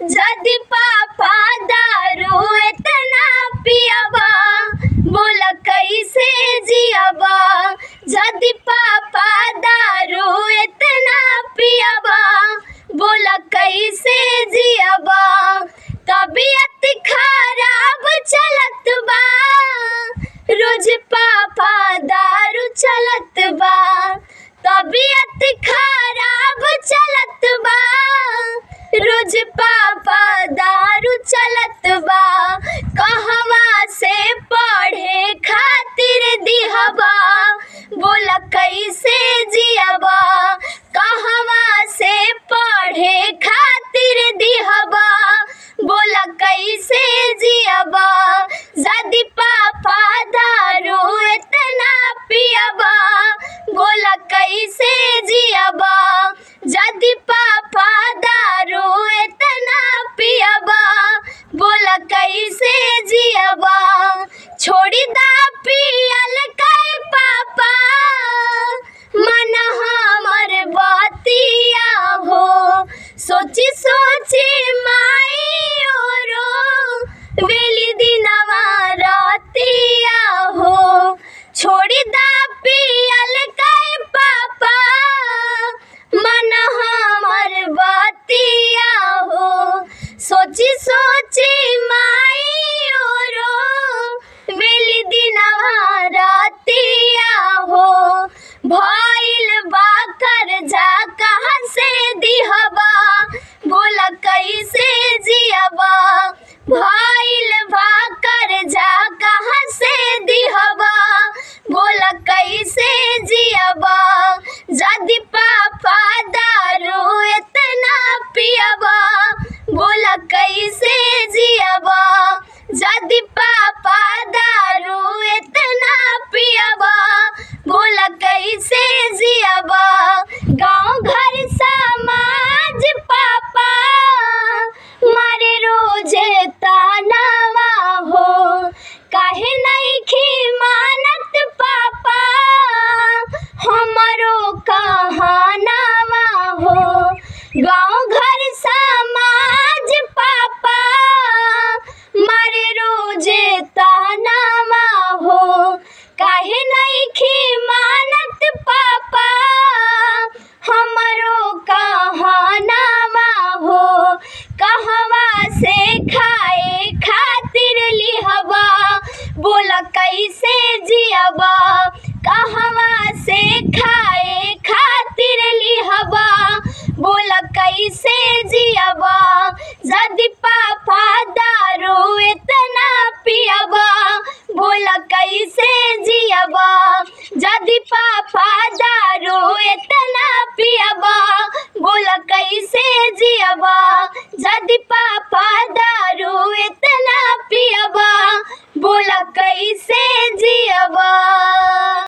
जदि पापा दारू इतना पियबा बोला कैसे जियबा। जदि पापा दारू इतना पियबा बोला कैसे जियबा। तबीयत खराब चलत बा रोज पापा दारू चलत बा। तबीयत खराब चलत बा रोज पापा दारू चलत बा। कहवा से पढ़े खातिर दिहबा बोला कैसे जियबा। कहवा से पढ़े खातिर दिहबा बोला कैसे जियबा। जदि पापा दारू इतना पियबा बोला कैसे जियबा। जदि पापा दारू इतना पियबा बोला कैसे जियबा। छोड़ी दा पियल कई पापा मन हमर बतिया हो। सोची सोची माई रो वेली दिनवा रतिया हो। छोड़ी दा पियल कई पापा मन हमर बतिया हो। सोची सोची माई रो वेली दिनवा रतिया हो। भइल बा कर्जा कहाँ से दिहबा बोला कैसे जियबा। भइल बा कर्जा कहाँ से दिहबा बोला कैसे जियबा। जदि पापा दारू इतना पियबा बोला कैसे जियबा। जदि पापा दारू इतना पियबा बोला कैसे जियबा। गाँव घर समाज पापा मारे रोजे तानावा हो। काहे नइखी मानत पापा हमरो कहानावा हो। गाँव घर समाज पापा मारे रोजे तानावा हो। काहे नइखी मानत पापा हमरो कहानावा हो। कहवा से खाए खातिर लिहबा बोला कैसे जियबा। कहवा से खाए खातिर लिहबा बोला कैसे जियबा। जदि पापा दारू इतना पियबा बोला कैसे जियबा। जदि पापा दारू इतना